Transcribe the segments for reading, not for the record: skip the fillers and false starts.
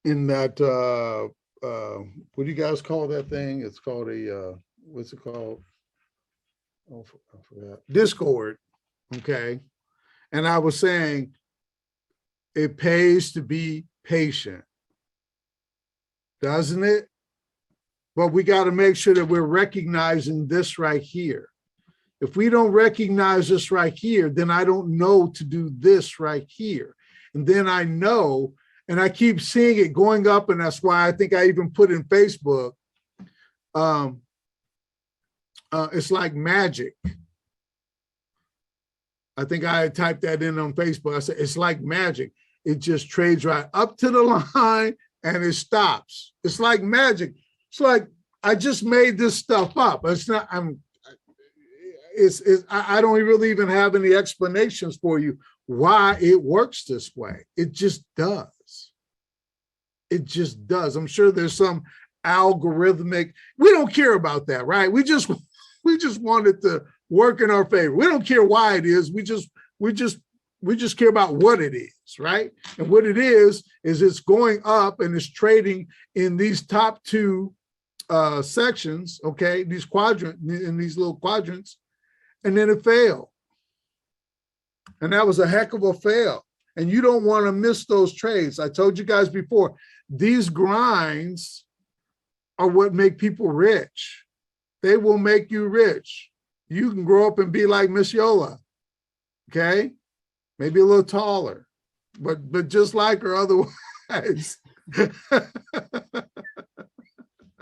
in that what do you guys call that thing? It's called a what's it called? Oh, I forgot. Discord. Okay. And I was saying it pays to be patient, doesn't it? But we got to make sure that we're recognizing this right here. If we don't recognize this right here, then I don't know to do this right here. And then I know, and I keep seeing it going up, and that's why I think I even put in Facebook, it's like magic. I think I typed that in on Facebook. I said, it's like magic. It just trades right up to the line and it stops. It's like magic. It's like, I just made this stuff up. It's not, I don't really even have any explanations for you why it works this way. It just does. It just does. I'm sure there's some algorithmic, we don't care about that, right? We just want it to work in our favor. We don't care why it is. We just care about what it is, right? And what it is it's going up and it's trading in these top two sections, okay, these quadrant, in these little quadrants, and then it failed. And that was a heck of a fail. And you don't want to miss those trades. I told you guys before, these grinds are what make people rich. They will make you rich. You can grow up and be like Miss Yola, okay? Maybe a little taller, but just like her otherwise.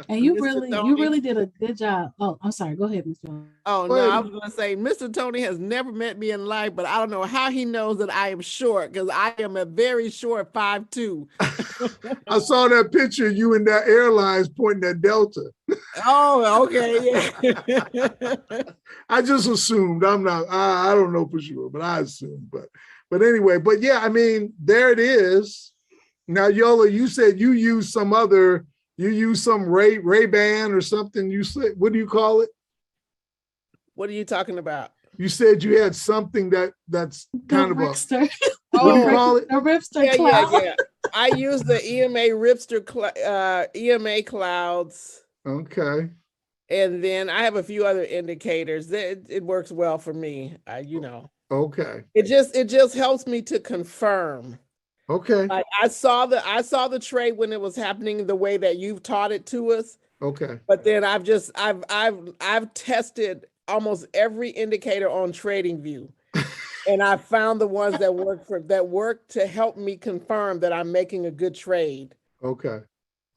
And you really did a good job. Oh, I'm sorry. Go ahead, Mr. Yola. Oh, no, I was going to say, Mr. Tony has never met me in life, but I don't know how he knows that I am short, because I am a very short 5'2". I saw that picture of you in that airlines pointing at Delta. Oh, okay. Yeah. I just assumed. I don't know for sure, but I assumed. But anyway, but yeah, I mean, there it is. Now, Yola, you said you use some Ray-Ban or something. You said, what do you call it? What are you talking about? You said you had something that's kind of Ripster. What do you call it? A Ripster cloud. Yeah. I use the EMA Ripster EMA clouds. Okay. And then I have a few other indicators. It works well for me. Okay. It just helps me to confirm. Okay. Like I saw the trade when it was happening the way that you've taught it to us. Okay. But then I've tested almost every indicator on TradingView. And I found the ones that work to help me confirm that I'm making a good trade. Okay.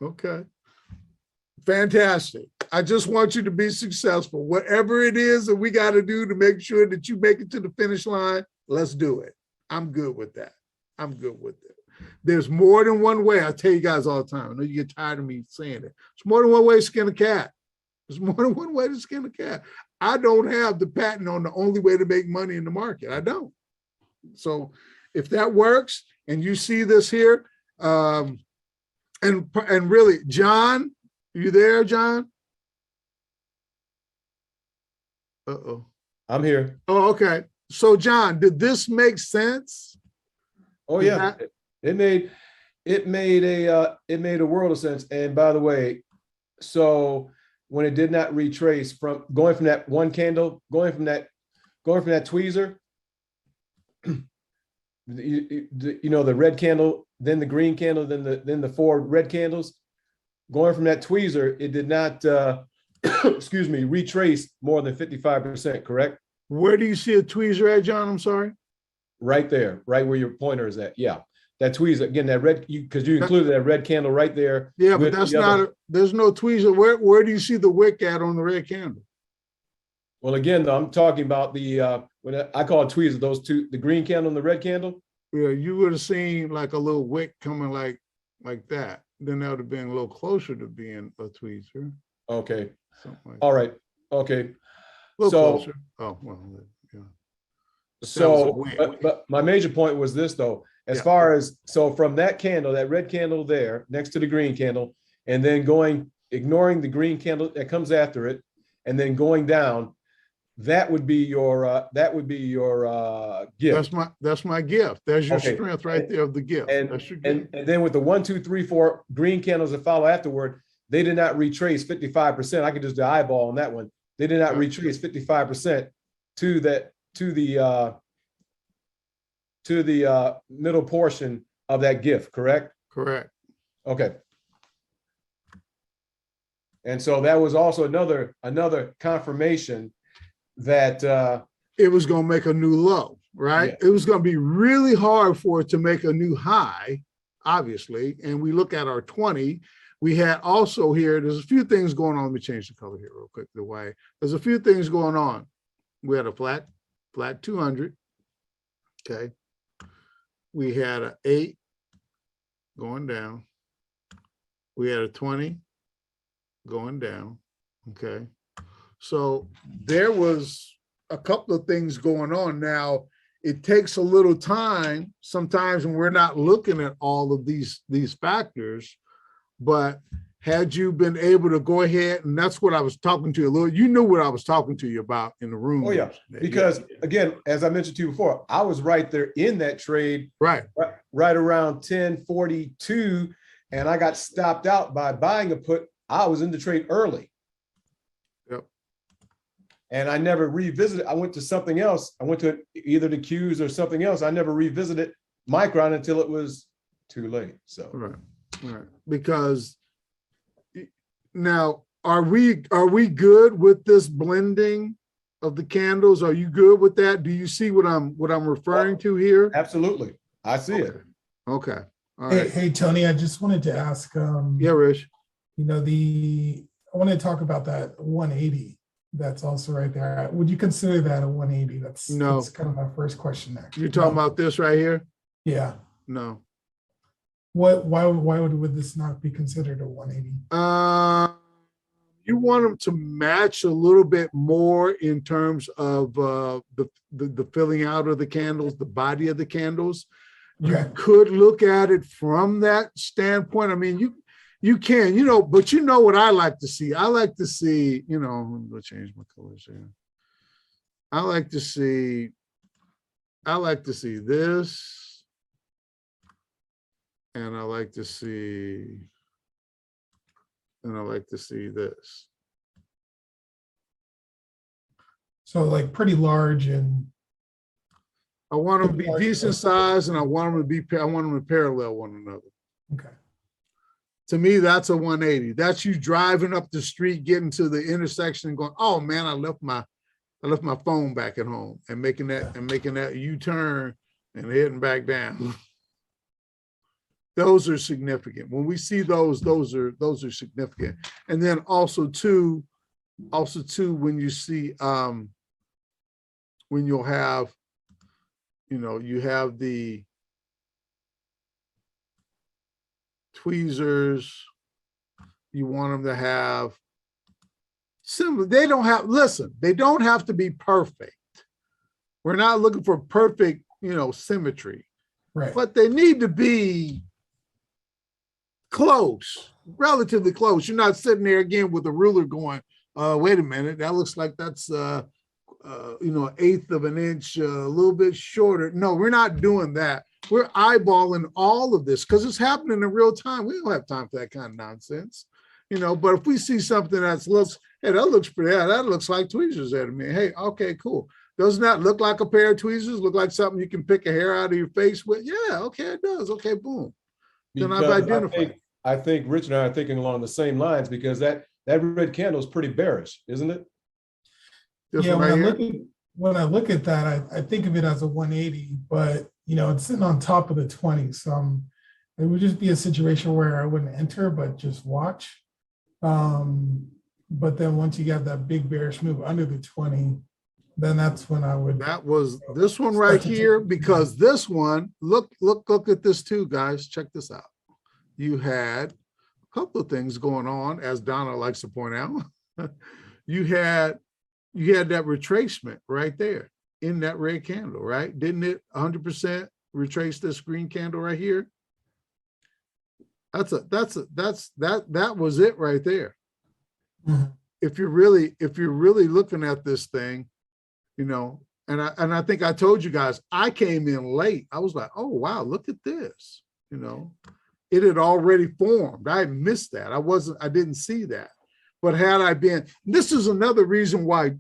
Okay. Fantastic. I just want you to be successful. Whatever it is that we got to do to make sure that you make it to the finish line, let's do it. I'm good with that. I'm good with it. There's more than one way. I tell you guys all the time. I know you get tired of me saying it. There's more than one way to skin a cat. There's more than one way to skin a cat. I don't have the patent on the only way to make money in the market. I don't. So if that works and you see this here, and really, John, you there, John? Uh-oh. I'm here. Oh, okay. So John, did this make sense? Oh yeah, it made a world of sense. And by the way, so when it did not retrace from going from that one candle, going from that tweezer, the red candle, then the green candle, then the four red candles, going from that tweezer, it did not excuse me, retrace more than 55%, correct? Where do you see a tweezer at, John? I'm sorry. Right there, right where your pointer is at. Yeah, that tweezer again. That red, because you included that red candle right there. Yeah, but that's not. There's no tweezer. Where do you see the wick at on the red candle? Well, again, though, I'm talking about the when I call it tweezer. Those two, the green candle and the red candle. Yeah, you would have seen like a little wick coming like that. Then that would have been a little closer to being a tweezer. Okay. Like all right. Okay. A little closer. Oh well. Yeah. So, but my major point was this though, as far as, so from that candle, that red candle there next to the green candle, and then ignoring the green candle that comes after it, and then going down, that would be your gift. That's my gift. There's your Okay. strength right there of the gift. And, That's your gift. and then with the 1, 2, 3, 4 green candles that follow afterward, they did not retrace 55%. I could just do eyeball on that one. They did not retrace 55% to the middle portion of that gift, correct? Correct. Okay. And so that was also another confirmation that It was going to make a new low, right? Yeah. It was going to be really hard for it to make a new high, obviously. And we look at our 20. We had also here, there's a few things going on. Let me change the color here real quick. There's a few things going on. We had a flat 200. Okay. We had an 8 going down. We had a 20 going down. Okay. So there was a couple of things going on. Now, it takes a little time sometimes when we're not looking at all of these factors, but had you been able to go ahead, and that's what I was talking to you a little, you knew what I was talking to you about in the room. Oh yeah, yesterday. because again, as I mentioned to you before, I was right there in that trade, Right. right around 1042, and I got stopped out by buying a put. I was in the trade early. Yep. And I never revisited. I went to something else. I went to either the Qs or something else. I never revisited Micron until it was too late. So Right. Because now, are we good with this blending of the candles? Are you good with that? Do you see what I'm referring to here? absolutely, I see it. Okay. All right. Hey, Tony, I just wanted to ask, Yeah, Rich. you know, I want to talk about that 180 that's also right there. Would you consider that a 180? No. That's kind of my first question there. You're talking about this right here? Yeah. No. Why would this not be considered a 180? You want them to match a little bit more in terms of the filling out of the candles, the body of the candles. You Okay. could look at it from that standpoint. I mean, you can, but you know what I like to see? I like to see, I'm gonna change my colors here. I like to see this. And I like to see this. So like pretty large and I want them to be decent size, and I want them to parallel one another. okay. To me, that's a 180. That's you driving up the street, getting to the intersection and going, oh man, I left my phone back at home, and making that U-turn and heading back down. Those are significant. When we see those are significant. And then also too, when you see when you'll have, you have the tweezers, you want them to have similar, they don't have to be perfect. We're not looking for perfect, symmetry, Right. but they need to be close, relatively close. You're not sitting there again with a ruler going, wait a minute, that looks like that's an eighth of an inch, a little bit shorter. No, we're not doing that. We're eyeballing all of this because it's happening in real time. We don't have time for that kind of nonsense, but if we see something that looks like tweezers there to me. Hey, okay, cool. Doesn't that look like a pair of tweezers? Look like something you can pick a hair out of your face with? Yeah, okay, it does. Okay, boom. Then I've Because identified. I think Rich and I are thinking along the same lines, because that red candle is pretty bearish, isn't it? This Yeah, one right when here? I look at that, I think of it as a 180, but it's sitting on top of the 20. So it would just be a situation where I wouldn't enter, but just watch. But then once you get that big bearish move under the 20, then that's when I would. That was this one right here, because this one, look at this too, guys. Check this out. You had a couple of things going on, as Donna likes to point out. You had that retracement right there in that red candle, right? Didn't it 100% retrace this green candle right here? That was it right there. Mhm. If you're really looking at this thing, you know, and I think I told you guys, I came in late. I was like, oh, wow, look at this, you know, it had already formed. I missed that. I didn't see that. But had I been, this is another reason why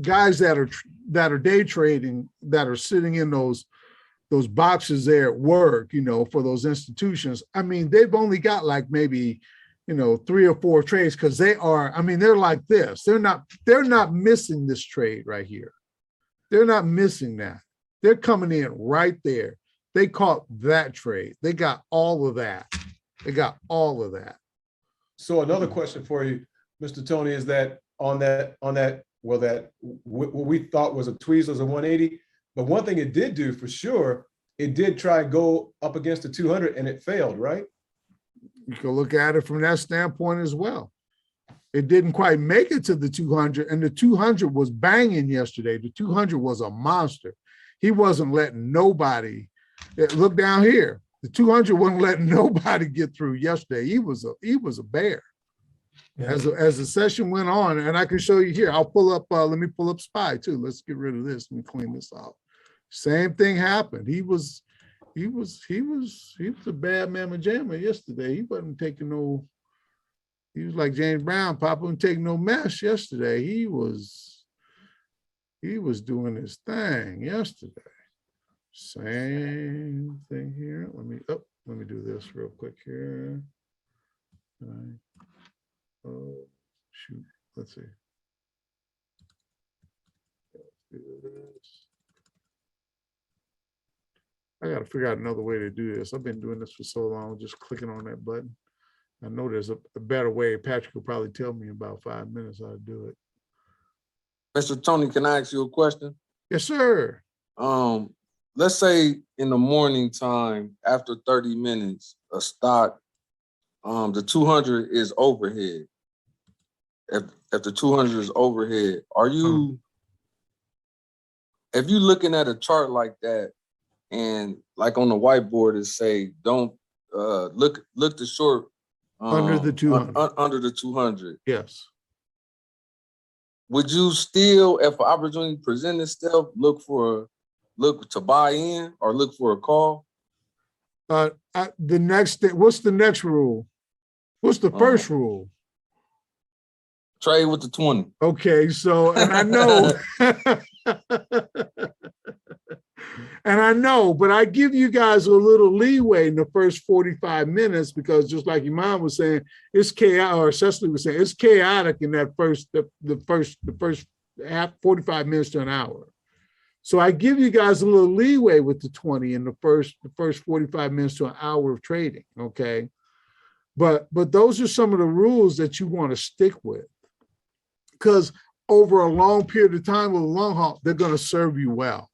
guys that are day trading, that are sitting in those boxes there at work, you know, for those institutions, I mean, they've only got like maybe, you know, 3 or 4 trades, because they're like this. They're not missing this trade right here. They're not missing that. They're coming in right there. They caught that trade. They got all of that. They got all of that. So another question for you, Mr. Tony, is that on that, well, that what we thought was a tweezers of 180, but one thing it did do for sure, it did try and go up against the 200 and it failed, right? You can look at it from that standpoint as well. It didn't quite make it to the 200, and the 200 was banging yesterday. The 200 was a monster. He wasn't letting nobody, look down here. The 200 wasn't letting nobody get through yesterday. He was a bear. Yeah. As the session went on, and I can show you here, I'll pull up, let me pull up SPY too. Let's get rid of this. Let me clean this off. Same thing happened. He was a bad mamma jamma yesterday. He wasn't taking no, he was like James Brown, Papa wasn't taking no mess yesterday. He was doing his thing yesterday. Same thing here. Let me do this real quick here. All right. Oh, shoot. Let's see. Let's do this. I got to figure out another way to do this. I've been doing this for so long, just clicking on that button. I know there's a better way. Patrick will probably tell me in about 5 minutes how to do it. Mr. Tony, can I ask you a question? Yes, sir. Let's say in the morning time, after 30 minutes, a stock, the 200 is overhead. If the 200 is overhead, are you, if you looking at a chart like that, and like on the whiteboard, it say, don't look the short Under the 200. Under the 200. Yes. Would you still, if an opportunity presents itself, look to buy in or look for a call? The next thing, what's the next rule? What's the first rule? Trade with the 20. Okay, so, and I know, and I know, but I give you guys a little leeway in the first 45 minutes, because just like Iman was saying, it's chaotic, or Cecily was saying, it's chaotic in that the first half, 45 minutes to an hour. So I give you guys a little leeway with the 20 in the first 45 minutes to an hour of trading, okay? But those are some of the rules that you want to stick with, because over a long period of time with a long haul, they're going to serve you well.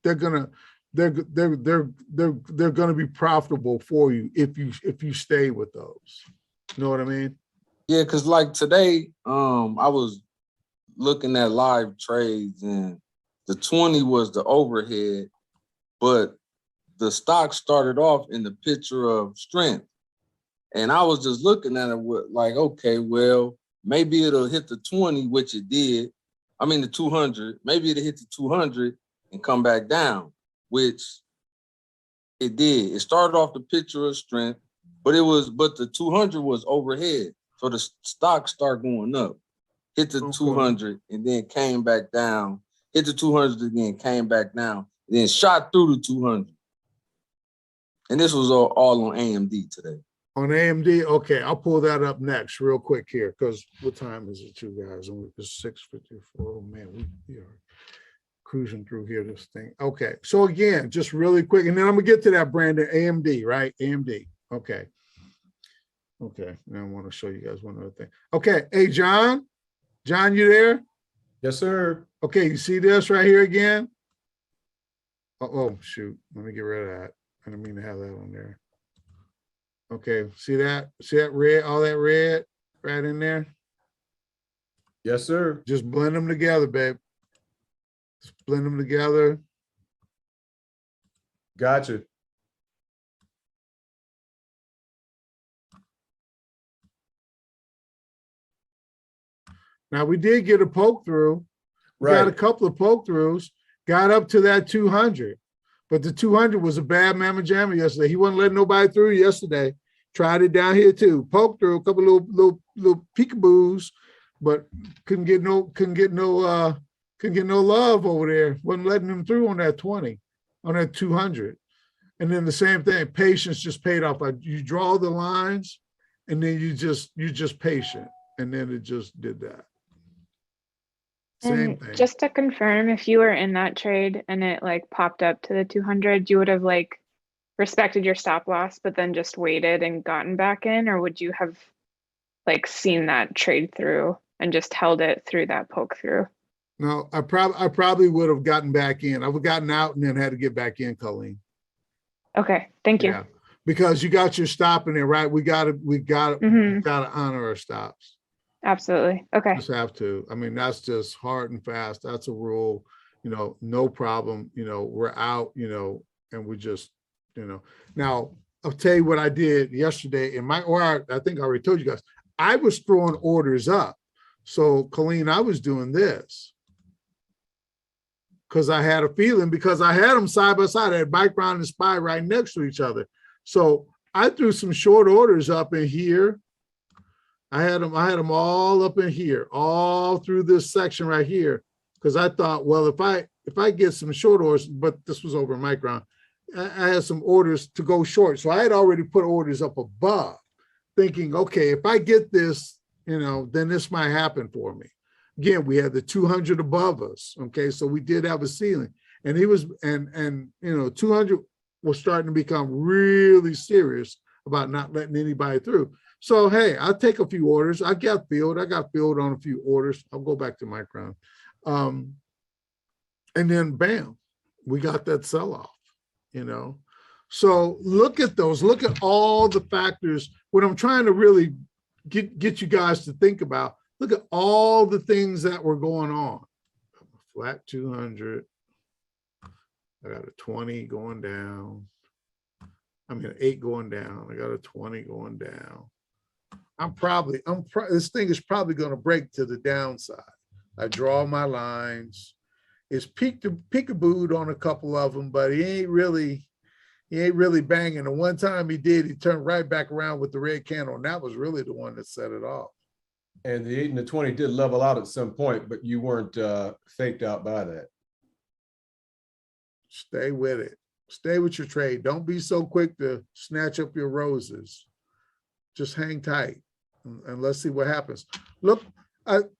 They're going to be profitable for you if you stay with those. You know what I mean? Yeah, because like today, I was looking at live trades and the 20 was the overhead, but the stock started off in the picture of strength. And I was just looking at it with like, okay, well, maybe it'll hit the 20, which it did. I mean, the 200, maybe it'll hit the 200 and come back down, which it did. It started off the picture of strength, but the 200 was overhead. So the stock started going up, hit the 200 and then came back down, hit the 200 again, came back down, and then shot through the 200. And this was all on AMD today. On AMD, okay, I'll pull that up next real quick here, because what time is it, you guys? It's 6:54. Oh man, we are cruising through here, this thing. Okay, so again, just really quick, and then I'm gonna get to that, Brandon, AMD, right? AMD, okay. Okay, now I want to show you guys one other thing. Okay, hey, John, you there? Yes, sir. Okay, you see this right here again? Oh, shoot, let me get rid of that. I didn't mean to have that on there. Okay, see that? See that red, all that red right in there? Yes, sir. Just blend them together, babe. Just blend them together. Gotcha. Now we did get a poke through. got a Right. couple of poke throughs, got up to that 200. But the 200 was a bad mamma jamma yesterday. He wasn't letting nobody through yesterday. Tried it down here too. Poke through a couple little peekaboos, but couldn't get no love over there. Wasn't letting him through on that 20, on that 200. And then the same thing, patience just paid off. Like you draw the lines and then you just patient. And then it just did that. Same And thing. just to confirm, if you were in that trade and it like popped up to the 200, you would have like respected your stop loss, but then just waited and gotten back in, or would you have like seen that trade through and just held it through that poke through? No, I probably would have gotten back in. I would have gotten out and then had to get back in, Colleen. Okay, thank you. Yeah, because you got your stop in there, right? We gotta Mhm. honor our stops. Absolutely. Okay. Just have to. I mean, that's just hard and fast. That's a rule, no problem. We're out, and we just, now I'll tell you what I did yesterday I think I already told you guys, I was throwing orders up. So Colleen, I was doing this because I had a feeling, because I had them side by side. I had Micron and SPY right next to each other. So I threw some short orders up in here. I had them all up in here, all through this section right here. Because I thought, well, if I get some short orders, but this was over Micron, I had some orders to go short. So I had already put orders up above, thinking, okay, if I get this, then this might happen for me. Again, we had the 200 above us. Okay, so we did have a ceiling, and he was, and 200 was starting to become really serious about not letting anybody through. So hey, I'll take a few orders. I got filled on a few orders. I'll go back to Micron, and then bam, we got that sell-off. So look at those. Look at all the factors. What I'm trying to really get you guys to think about. Look at all the things that were going on. Flat 200. I got a 20 going down. I mean, an 8 going down. I got a 20 going down. This thing is probably going to break to the downside. I draw my lines. It's peekabooed on a couple of them, but he ain't really banging. The one time he did, he turned right back around with the red candle, and that was really the one that set it off. And the 8 and the 20 did level out at some point, but you weren't faked out by that. Stay with it. Stay with your trade. Don't be so quick to snatch up your roses. Just hang tight and let's see what happens. Look,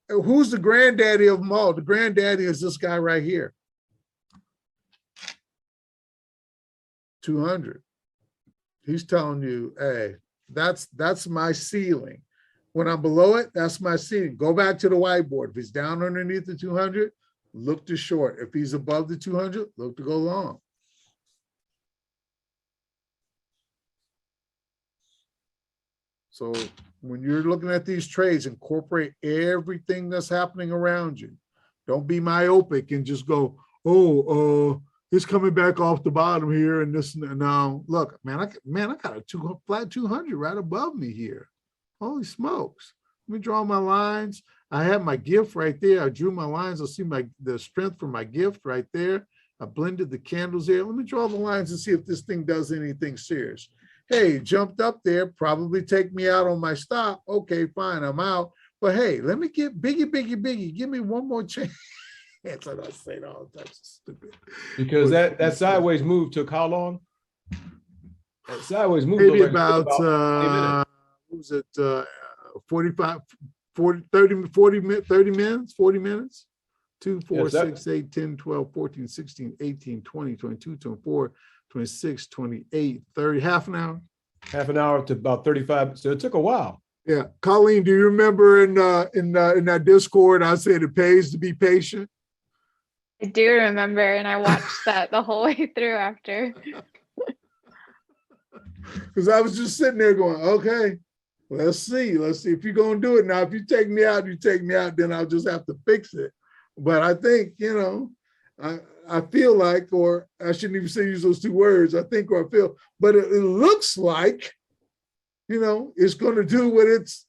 who's the granddaddy of them all? The granddaddy is this guy right here. 200. He's telling you, hey, that's my ceiling. When I'm below it, that's my ceiling. Go back to the whiteboard. If he's down underneath the 200, look to short. If he's above the 200, look to go long. So when you're looking at these trades, incorporate everything that's happening around you. Don't be myopic and just go, oh, it's coming back off the bottom here and this. Now, look, man, I got a flat 200 right above me here. Holy smokes. Let me draw my lines. I have my gift right there. I drew my lines. I'll see the strength for my gift right there. I blended the candles there. Let me draw the lines and see if this thing does anything serious. Hey, jumped up there, probably take me out on my stop. Okay, fine, I'm out. But hey, let me get biggie. Give me one more chance. That's what I say all the time. Stupid. Because that sideways move took how long? That sideways move Maybe looked like about, what was it, 45, 40, 30 minutes, 40 minutes? 2, 4, 6, 8, 10, 12, 14, 16, 18, 20, 22, 24, 26, 28, 30, half an hour. Half an hour to about 35. So it took a while. Yeah. Colleen, do you remember in that Discord, I said it pays to be patient? I do remember, and I watched that the whole way through after. Because I was just sitting there going, okay, let's see if you're going to do it. Now, if you take me out, then I'll just have to fix it. But I think, I feel like, or I shouldn't even say use those two words, I think or I feel, but it looks like, it's going to do what it's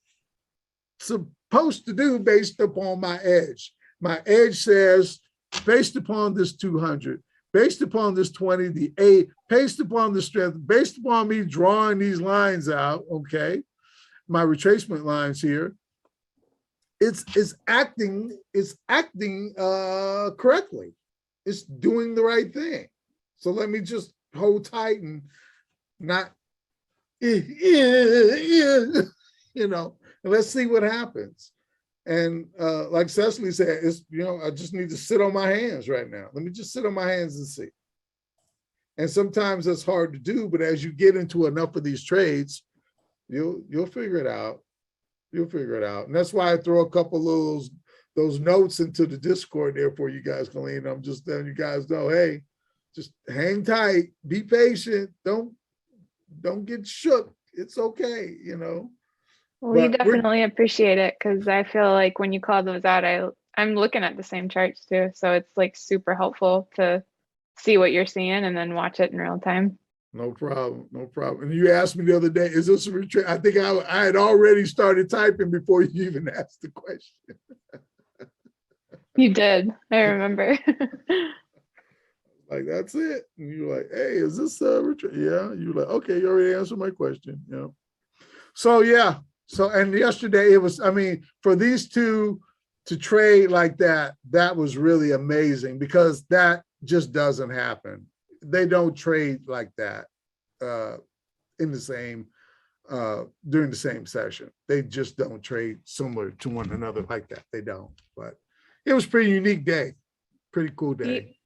supposed to do based upon my edge. My edge says, based upon this 200, based upon this 20, the A, based upon the strength, based upon me drawing these lines out, okay, my retracement lines here, it's acting correctly. It's doing the right thing. So let me just hold tight and not, you know, and let's see what happens. And like Cecily said, it's, you know, I just need to sit on my hands right now. Let me just sit on my hands and see. And sometimes that's hard to do, but as you get into enough of these trades, you'll figure it out. You'll figure it out. And that's why I throw a couple of those notes into the Discord there for you guys, Colleen. I'm just letting you guys know, hey, just hang tight, be patient, don't get shook. It's okay, you know. We But definitely appreciate it, because I feel like when you call those out, I'm looking at the same charts too. So it's like super helpful to see what you're seeing and then watch it in real time. No problem, no problem. And you asked me the other day, is this a retreat? I think I had already started typing before you even asked the question. You did, I remember. Like, that's it. And you're like, hey, is this a retreat? Yeah. You're like, okay, you already answered my question. You know. So yeah. So, and yesterday it was, I mean, for these two to trade like that, that was really amazing, because that just doesn't happen. They don't trade like that in the same, during the same session. They just don't trade similar to one another like that. They don't. But it was a pretty unique day. Pretty cool day.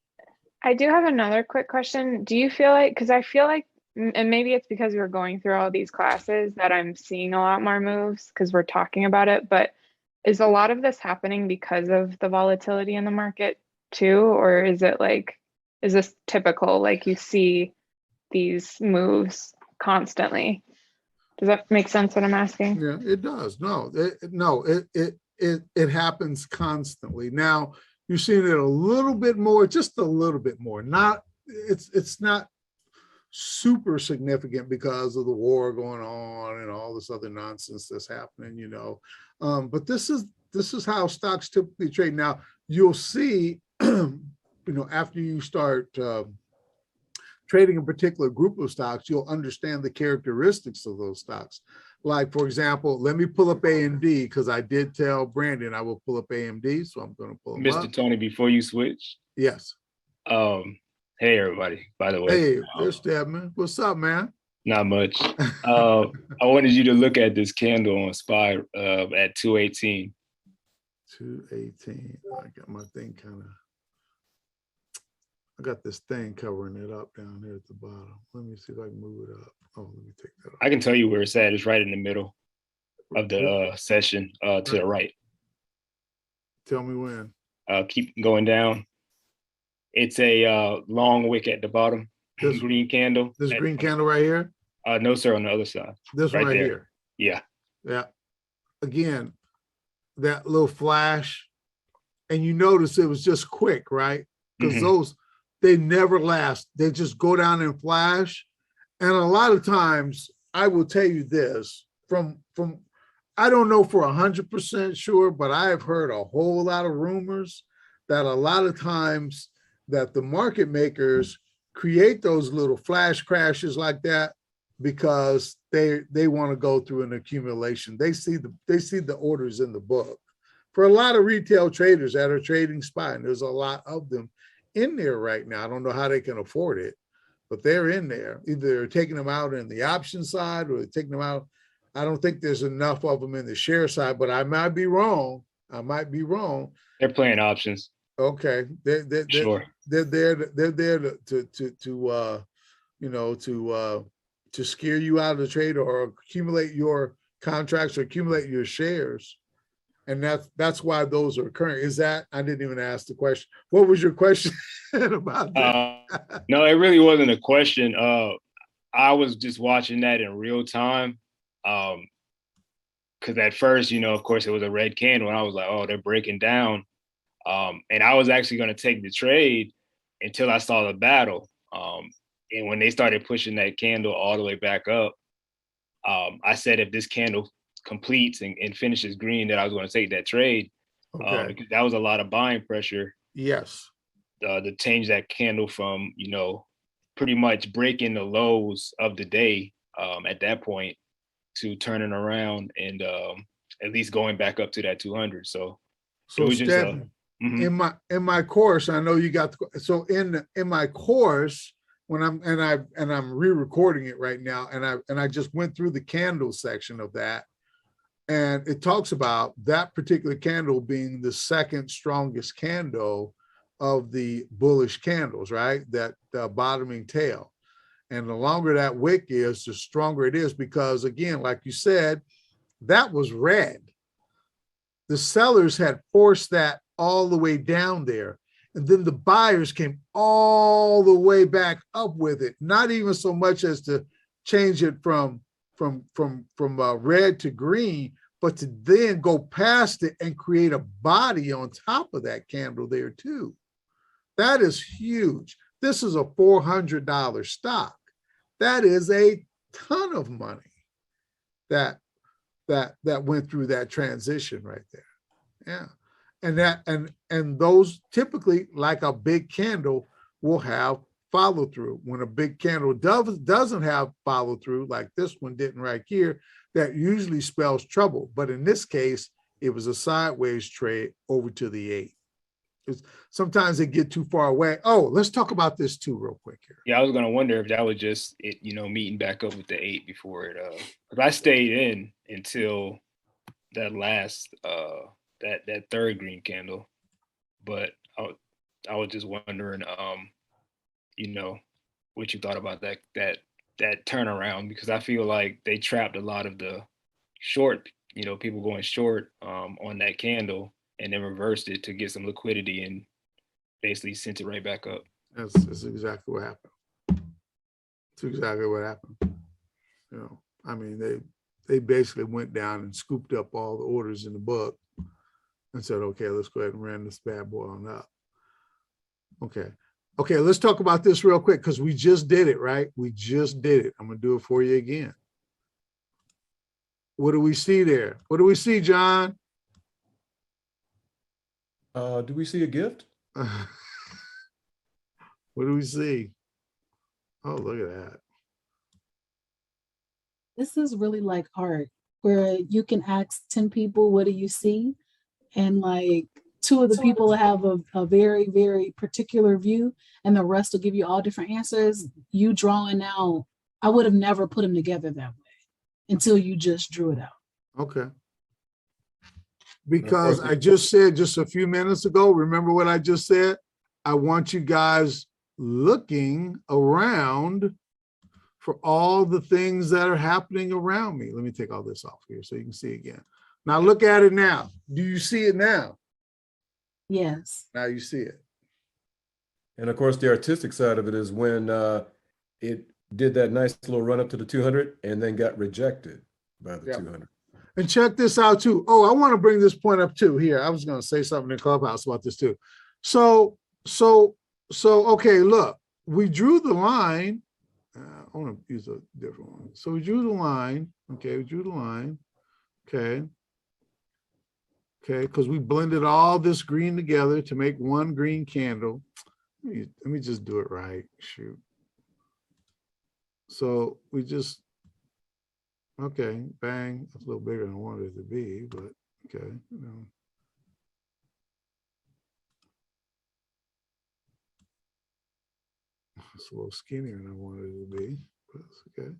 I do have another quick question. Do you feel like, because I feel like, and maybe it's because we're going through all these classes, that I'm seeing a lot more moves because we're talking about it, but is a lot of this happening because of the volatility in the market too? Or is it like, is this typical, like you see these moves constantly? Does that make sense what I'm asking? Yeah, it does. No, it happens constantly. Now you're seeing it a little bit more, just a little bit more. Not, it's not super significant because of the war going on and all this other nonsense that's happening, you know. But this is how stocks typically trade. Now you'll see, you know, after you start trading a particular group of stocks, you'll understand the characteristics of those stocks. Like, for example, let me pull up AMD, because I did tell Brandon I will pull up AMD, so I'm going to pull them Mr. up. Tony, before you switch, Yes. hey everybody, by the way. Hey, there's Stedman. What's up, man? Not much. I wanted you to look at this candle on SPY at 218. 218. I got my thing kind of, I got this thing covering it up down here at the bottom. Let me see if I can move it up. Oh, let me take that off. I can tell you where it's at. It's right in the middle of the session to the right. Tell me when. Keep going down. It's a long wick at the bottom. This green candle. This green candle right here? No, sir, on the other side. This right one right there. here. Yeah. Yeah. Again, that little flash, and you notice it was just quick, right? Because those, they never last. They just go down and flash. And a lot of times, I will tell you this, from I don't know for 100% sure, but I've heard a whole lot of rumors that a lot of times that the market makers create those little flash crashes like that because they want to go through an accumulation. They see the orders in the book. For a lot of retail traders that are trading SPY, and there's a lot of them in there right now. I don't know how they can afford it, but they're in there. Either they're taking them out in the option side or they're taking them out. I don't think there's enough of them in the share side, but I might be wrong. I might be wrong. They're playing options. Okay, Sure. They're there to scare you out of the trade or accumulate your contracts or accumulate your shares, and that's why those are occurring. Is that, I didn't even ask the question. What was your question about that? No, it really wasn't a question. I was just watching that in real time. Because at first, you know, of course, it was a red candle, and I was like, oh, they're breaking down. And I was actually going to take the trade until I saw the battle. And when they started pushing that candle all the way back up, I said if this candle completes and finishes green, that I was going to take that trade. Okay. because that was a lot of buying pressure Yes. to change that candle from, you know, pretty much breaking the lows of the day at that point to turning around and at least going back up to that 200. So it So was just Stephen, mhm. in my course, I know you got so in my course when I'm re-recording it right now, and I just went through the candle section of that, and it talks about that particular candle being the second strongest candle of the bullish candles, right? That bottoming tail. And the longer that wick is, the stronger it is, because again, like you said, that was red. The sellers had forced that all the way down there. And then the buyers came all the way back up with it, not even so much as to change it from red to green, but to then go past it and create a body on top of that candle there too. That is huge. This is a $400 stock. That is a ton of money that went through that transition right there. Yeah. And those typically, like a big candle, will have follow through. When a big candle doesn't have follow through, like this one didn't right here, that usually spells trouble. But in this case, it was a sideways trade over to the 8. Sometimes they get too far away. Oh, let's talk about this too real quick here. Yeah, I was gonna wonder if that was just it, you know, meeting back up with the 8 before it. Because I stayed in until that last that third green candle, but I was just wondering, you know, what you thought about that turnaround, because I feel like they trapped a lot of the short, you know, people going short on that candle, and then reversed it to get some liquidity and basically sent it right back up. That's exactly what happened. That's exactly what happened. You know, I mean, they basically went down and scooped up all the orders in the book and said, okay, let's go ahead and ran this bad boy on up. Okay, let's talk about this real quick, because we just did it, right? We just did it. I'm gonna do it for you again. What do we see there? What do we see, John? Do we see a gift? What do we see? Oh, look at that. This is really like art, where you can ask 10 people, what do you see? And like 2 of the people have a very, very particular view, and the rest will give you all different answers. You drawing out, I would have never put them together that way until you just drew it out. Okay. Because I just said just a few minutes ago, remember what I just said? I want you guys looking around for all the things that are happening around me. Let me take all this off here so you can see again. Now look at it now. Do you see it now? Yes. Now you see it. And of course, the artistic side of it is when it did that nice little run up to the 200 and then got rejected by the 200. And check this out too. Oh, I want to bring this point up too here. I was going to say something in Clubhouse about this too. So, okay, look, we drew the line. I want to use a different one. So we drew the line. Okay, we drew the line. Okay. Okay, because we blended all this green together to make one green candle. Let me just do it right. Shoot. So we just, okay, bang. That's a little bigger than I wanted it to be, but okay. You know. It's a little skinnier than I wanted it to be, but it's okay.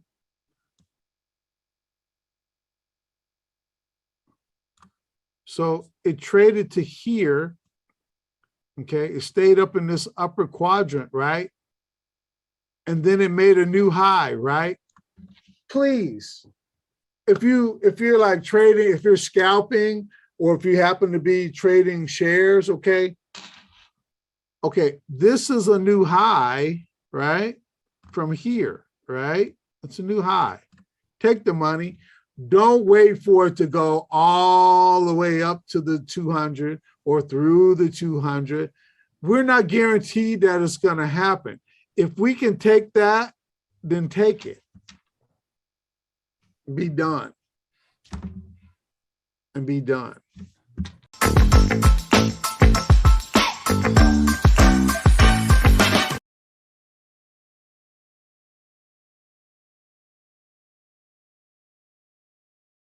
So it traded to here, okay? It stayed up in this upper quadrant, right? And then it made a new high, right? Please, if you're like trading, if you're scalping, or if you happen to be trading shares, okay? Okay, this is a new high, right? From here, right? It's a new high. Take the money. Don't wait for it to go all the way up to the 200 or through the 200. We're not guaranteed that it's going to happen. If we can take that, then take it. Be done. And be done.